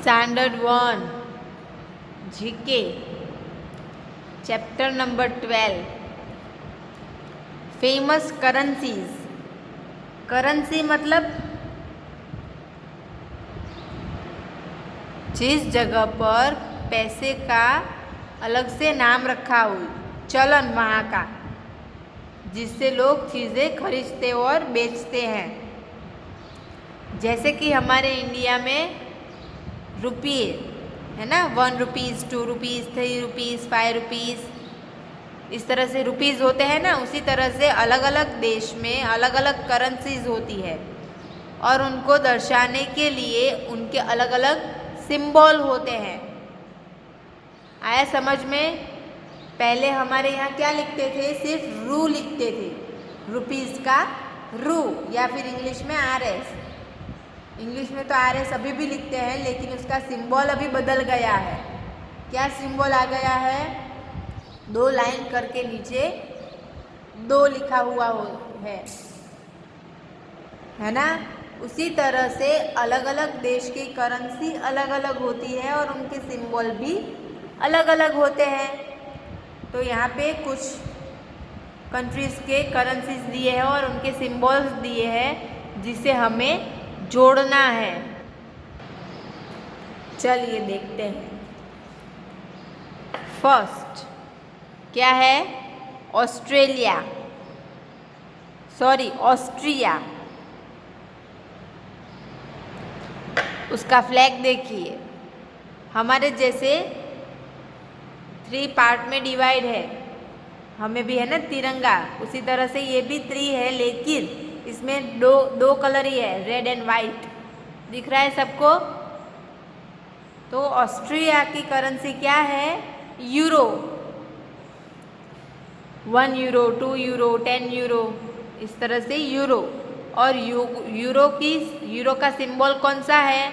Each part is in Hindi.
Standard 1 GK chapter number 12 famous currencies. Currency मतलब जिस जगह पर पैसे का अलग से नाम रखा हो, चलन वहाँ का, जिससे लोग चीज़ें खरीदते और बेचते हैं। जैसे कि हमारे इंडिया में रुपये है ना, 1 रुपीज़ 2 रुपीज़ 3 रुपीज़ 5 रुपीज़, इस तरह से रुपीज़ होते हैं ना। उसी तरह से अलग अलग देश में अलग अलग करेंसीज होती है और उनको दर्शाने के लिए उनके अलग अलग सिंबल होते हैं। आया समझ में? पहले हमारे यहाँ क्या लिखते थे? सिर्फ रू लिखते थे, रुपीज़ का रू, या फिर इंग्लिश में RS। इंग्लिश में तो RS अभी भी लिखते हैं, लेकिन उसका सिंबल अभी बदल गया है। क्या सिंबल आ गया है? 2 लाइन करके नीचे 2 लिखा हुआ है ना। उसी तरह से अलग अलग देश की करेंसी अलग अलग होती है और उनके सिंबल भी अलग अलग होते हैं। तो यहाँ पे कुछ कंट्रीज़ के करेंसीज दिए हैं और उनके सिंबल्स दिए हैं, जिसे हमें जोड़ना है। चलिए देखते हैं। फर्स्ट क्या है? ऑस्ट्रिया। उसका फ्लैग देखिए, हमारे जैसे 3 पार्ट में डिवाइड है। हमें भी है ना तिरंगा, उसी तरह से ये भी 3 है, लेकिन इसमें दो कलर ही है, रेड एंड वाइट। दिख रहा है सबको? तो ऑस्ट्रिया की करेंसी क्या है? यूरो। 1 यूरो 2 यूरो 10 यूरो, इस तरह से यूरो। और यूरो का सिंबल कौन सा है?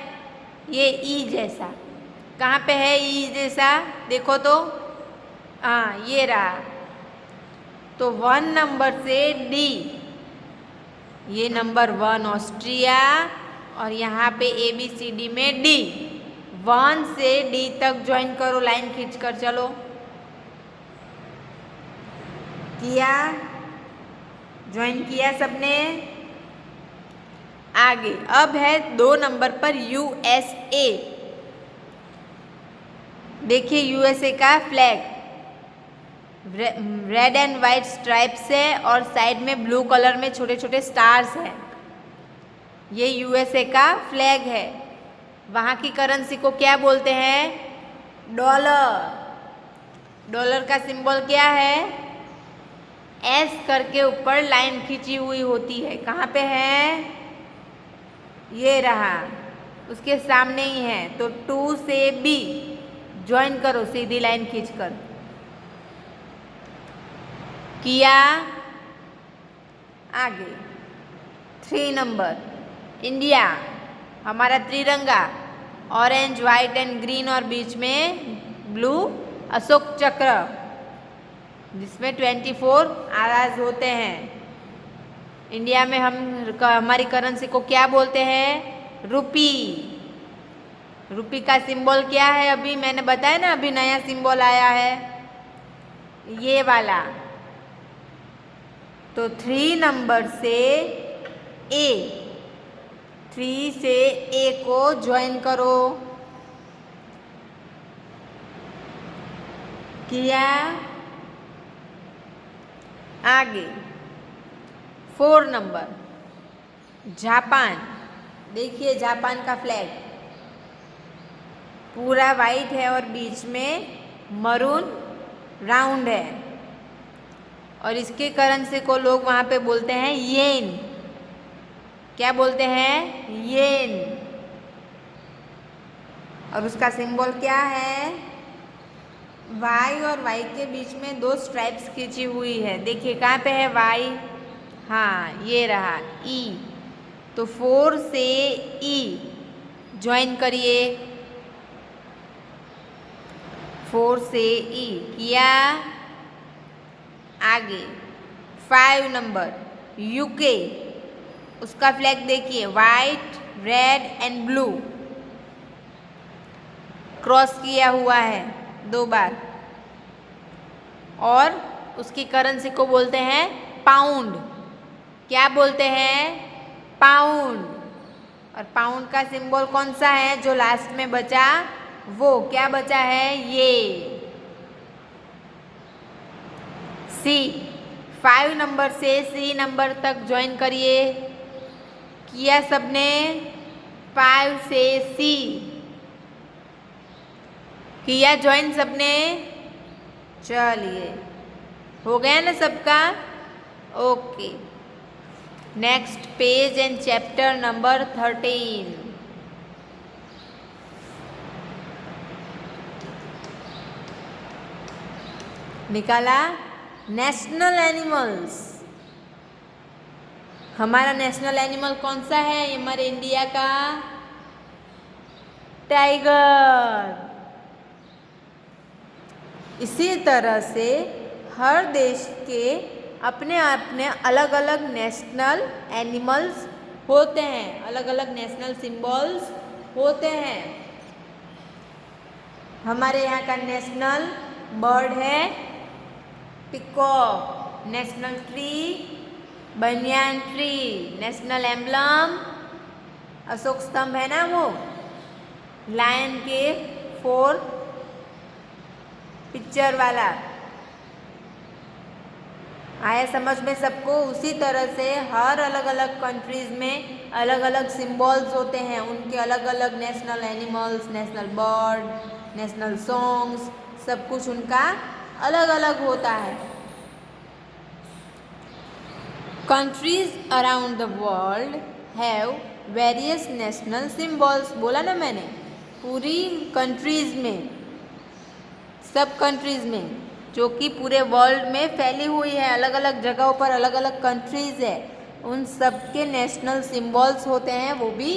ये ई जैसा। कहाँ पे है ई जैसा? देखो तो, हाँ ये रहा। तो 1 नंबर से D, ये नंबर 1 ऑस्ट्रिया, और यहाँ पे ABCD में D। 1 से D तक ज्वाइन करो, लाइन खींच कर चलो। किया? ज्वाइन किया सबने? आगे अब है 2 नंबर पर USA। देखिए USA का flag red and white stripes है और साइड में ब्लू कलर में छोटे छोटे स्टार्स हैं। ये USA का फ्लैग है। वहाँ की करेंसी को क्या बोलते हैं? डॉलर। डॉलर का सिंबल क्या है? S करके ऊपर लाइन खींची हुई होती है। कहाँ पे है? ये रहा, उसके सामने ही है। तो 2 से B ज्वाइन करो, सीधी लाइन खींचकर। किया? आगे 3 नंबर इंडिया, हमारा त्रिरंगा, ऑरेंज वाइट एंड ग्रीन, और बीच में ब्लू अशोक चक्र, जिसमें 24 आराज होते हैं। इंडिया में हमारी करेंसी को क्या बोलते हैं? रुपी। रुपी का सिंबल क्या है? अभी मैंने बताया ना, अभी नया सिंबल आया है, ये वाला। तो 3 नंबर से A, 3 से A को ज्वाइन करो। किया? आगे 4 नंबर जापान। देखिए जापान का फ्लैग पूरा वाइट है और बीच में मरून राउंड है, और इसके करेंसी को लोग वहाँ पे बोलते हैं येन। क्या बोलते हैं? येन। और उसका सिंबल क्या है? Y और Y के बीच में 2 स्ट्राइप्स खींची हुई है। देखिए कहाँ पे है Y? हाँ ये रहा E। तो 4 से E ज्वाइन करिए। 4 से E किया? आगे 5 नंबर UK, उसका फ्लैग देखिए, white red and blue. Cross किया हुआ है 2 बार। और उसकी करेंसी को बोलते हैं पाउंड। क्या बोलते हैं? पाउंड। और पाउंड का सिंबल कौन सा है जो लास्ट में बचा? वो क्या बचा है? ये सी। 5 नंबर से C नंबर तक ज्वाइन करिए। किया सबने? 5 से C किया ज्वाइन सबने? चलिए, हो गया ना सबका? Okay. Next page and chapter number 13। निकाला? National animals. हमारा नेशनल एनिमल कौन सा है हमारे इंडिया का? टाइगर। इसी तरह से हर देश के अपने अपने अलग अलग नेशनल एनिमल्स होते हैं, अलग अलग नेशनल सिंबल्स होते हैं। हमारे यहाँ का नेशनल बर्ड है peacock, national tree banyan tree, national emblem Ashok स्तंभ है ना वो, लायन के 4 पिक्चर वाला। आया समझ में सबको? उसी तरह से हर अलग अलग कंट्रीज में अलग अलग सिंबल्स होते हैं, उनके अलग अलग national animals, national bird, national songs, सब कुछ उनका अलग अलग होता है। Countries around the world have various national symbols. बोला ना मैंने, पूरी कंट्रीज में, सब कंट्रीज में जो कि पूरे वर्ल्ड में फैली हुई है, अलग अलग जगहों पर अलग अलग कंट्रीज है, उन सब के नेशनल सिंबल्स होते हैं, वो भी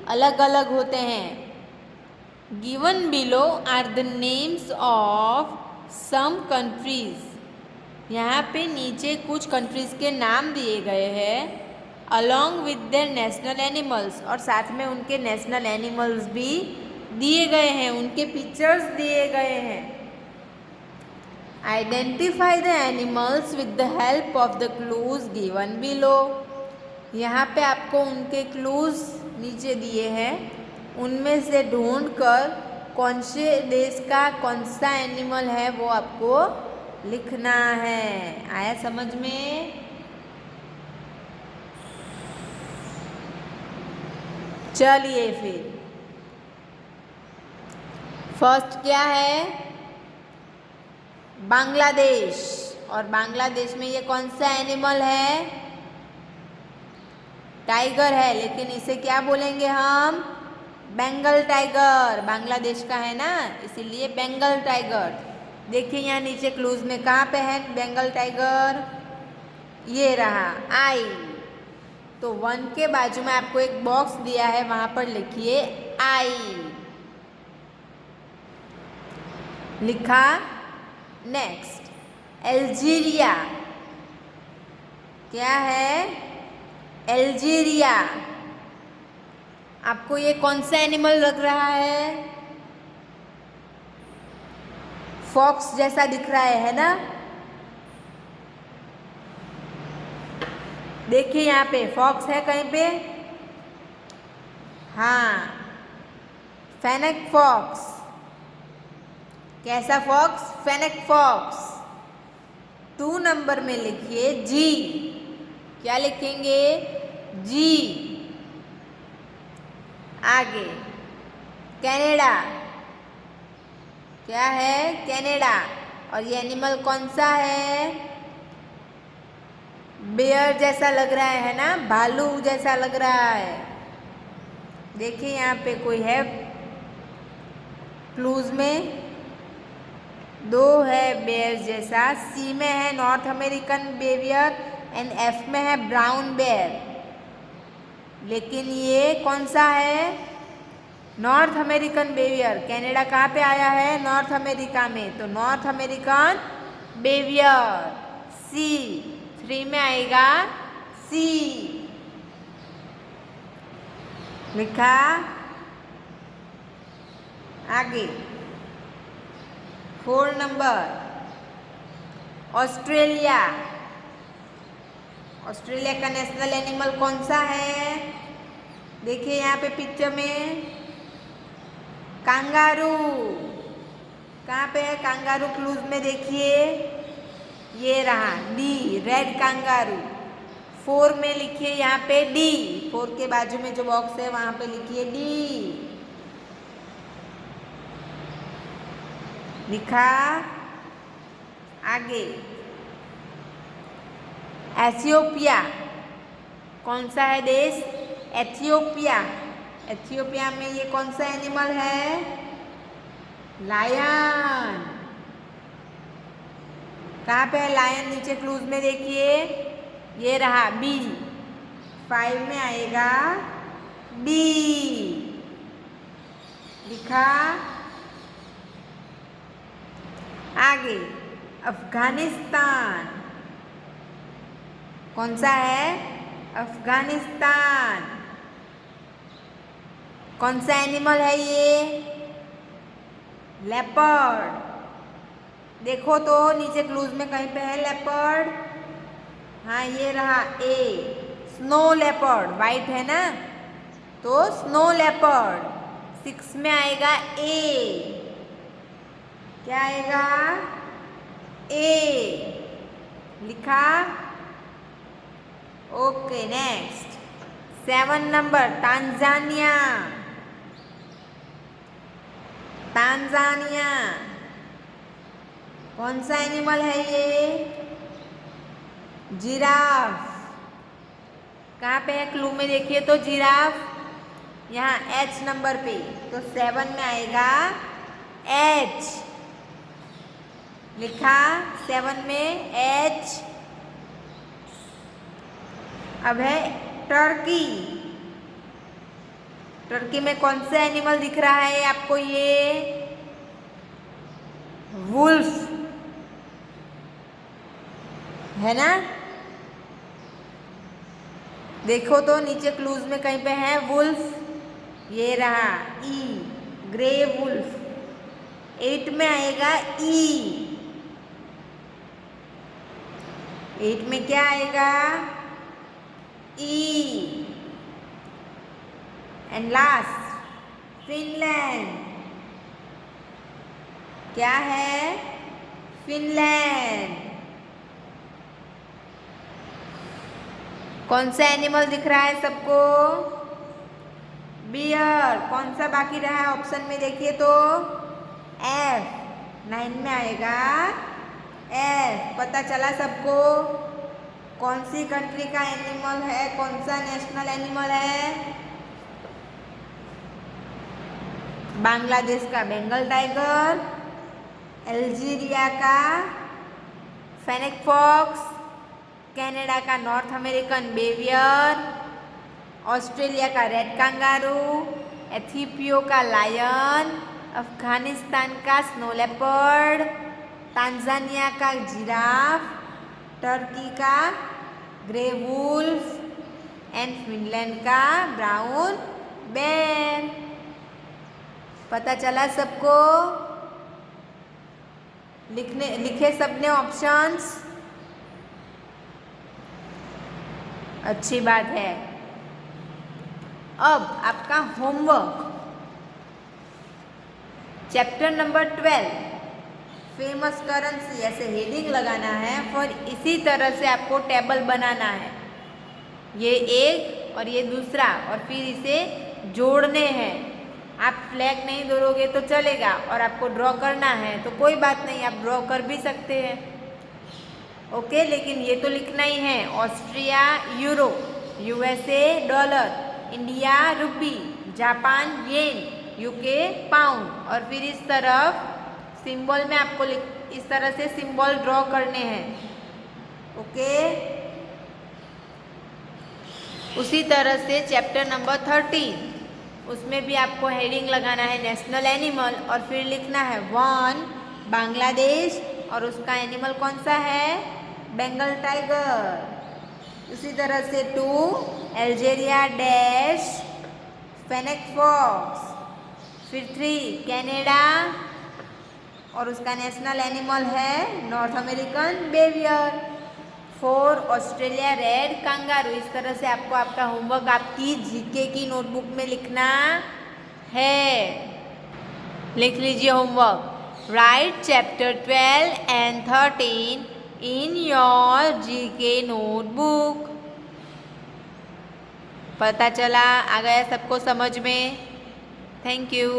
अलग अलग होते हैं। Given below are the names of some countries. यहाँ पे नीचे कुछ कंट्रीज के नाम दिए गए हैं, along with their national animals, और साथ में उनके नेशनल एनिमल्स भी दिए गए हैं, उनके पिक्चर्स दिए गए हैं। Identify the animals with the help of the clues given below. यहाँ पे आपको उनके क्लूज नीचे दिए हैं, उनमें से ढूंढकर कौन से देश का कौन सा एनिमल है वो आपको लिखना है। आया समझ में? चलिए फिर फर्स्ट क्या है? बांग्लादेश। और बांग्लादेश में ये कौन सा एनिमल है? टाइगर है, लेकिन इसे क्या बोलेंगे हम? बंगाल टाइगर। बांग्लादेश का है ना, इसीलिए बंगाल टाइगर। देखिए यहाँ नीचे क्लूज में कहाँ पे है बंगाल टाइगर? ये रहा आई। तो 1 के बाजू में आपको एक बॉक्स दिया है, वहां पर लिखिए आई। लिखा? Next Algeria. क्या है? अल्जीरिया। आपको ये कौन सा एनिमल लग रहा है? फॉक्स जैसा दिख रहा है ना? देखिए यहाँ पे फॉक्स है कहीं पे? हाँ, फेनेक फॉक्स। कैसा फॉक्स? Fennec fox. 2 नंबर में लिखिए जी। क्या लिखेंगे? जी। आगे कनाडा। क्या है? कनाडा। और ये एनिमल कौन सा है? बेयर जैसा लग रहा है ना, भालू जैसा लग रहा है। देखिए यहाँ पे कोई है क्लूज में, 2 है बेयर जैसा। सी में है नॉर्थ अमेरिकन बेवियर एंड एफ में है ब्राउन बेयर। लेकिन ये कौन सा है? North American बेवियर। कनाडा कहाँ पे आया है? नॉर्थ अमेरिका में, तो नॉर्थ अमेरिकन बेवियर। सी 3 में आएगा सी। लिखा? आगे 4 नंबर ऑस्ट्रेलिया। ऑस्ट्रेलिया का नेशनल एनिमल कौन सा है? देखिए यहाँ पे पिक्चर में कांगारू। कहाँ पे है कांगारू? क्लूज में देखिए, ये रहा डी, रेड कांगारू। 4 में लिखिए यहाँ पे डी, 4 के बाजू में जो बॉक्स है वहां पे लिखिए डी। लिखा? आगे एथियोपिया। कौन सा है देश? एथियोपिया। एथियोपिया में ये कौन सा एनिमल है? लायन। कहाँ पे है लायन? नीचे क्लूज में देखिए, ये रहा बी। 5 में आएगा बी। लिखा? आगे अफगानिस्तान। कौन सा है? अफगानिस्तान। कौन सा एनिमल है ये? लेपर्ड। देखो तो नीचे क्लूज में कहीं पे है लेपर्ड? हाँ ये रहा ए, स्नो लेपर्ड। वाइट है ना, तो स्नो लेपर्ड। 6 में आएगा ए। क्या आएगा? ए। लिखा? Okay next 7 number Tanzania. Tanzania कौन सा एनिमल है ये? जिराफ। कहाँ पे है? क्लू में देखिए तो जिराफ, यहाँ एच नंबर पे, तो 7 में आएगा एच। लिखा? 7 में एच। अब है टर्की। टर्की में कौन सा एनिमल दिख रहा है आपको? ये वुल्फ है ना? देखो तो नीचे क्लूज में कहीं पे है वुल्फ, ये रहा ई, ग्रे वुल्फ। 8 में आएगा ई। 8 में क्या आएगा? ई। And last Finland. क्या है? फिनलैंड। कौन सा एनिमल दिख रहा है सबको? बियर। कौन सा बाकी रहा है ऑप्शन में? देखिए तो एफ। 9 में आएगा एफ। पता चला सबको कौन सी कंट्री का एनिमल है, कौन सा नेशनल एनिमल है? बांग्लादेश का बंगाल टाइगर, अल्जीरिया का फेनेक फॉक्स, कनाडा का नॉर्थ अमेरिकन बेवियर, ऑस्ट्रेलिया का रेड कंगारू, इथियोपिया का लायन, अफगानिस्तान का स्नो लेपर्ड, तांजानिया का जिराफ, टर्की का ग्रे वुल्फ एंड फिनलैंड का ब्राउन बेयर। पता चला सबको? लिखे सबने ऑप्शंस? अच्छी बात है। अब आपका homework, chapter number 12 famous currency, ऐसे हेडिंग लगाना है। फिर इसी तरह से आपको टेबल बनाना है, ये एक और ये दूसरा, और फिर इसे जोड़ने हैं। आप फ्लैग नहीं दोगे तो चलेगा, और आपको ड्रॉ करना है तो कोई बात नहीं, आप ड्रॉ कर भी सकते हैं। ओके, लेकिन ये तो लिखना ही है। Austria euro, USA dollar, India rupee, Japan yen, UK pound, और फिर इस तरफ सिंबल में आपको इस तरह से सिंबल ड्रॉ करने हैं। ओके, उसी तरह से चैप्टर नंबर 13, उसमें भी आपको हेडिंग लगाना है नेशनल एनिमल, और फिर लिखना है 1 बांग्लादेश, और उसका एनिमल कौन सा है? बंगाल टाइगर। उसी तरह से 2 अल्जीरिया डैश फेनेक फॉक्स, फिर 3 कनाडा और उसका नेशनल एनिमल है North American beaver. 4 Australia red kangaroo. इस तरह से आपको आपका होमवर्क आपकी जीके की नोटबुक में लिखना है। लिख लीजिए homework. Right chapter 12 and 13 in your GK notebook. पता चला, आ गया सबको समझ में? Thank you.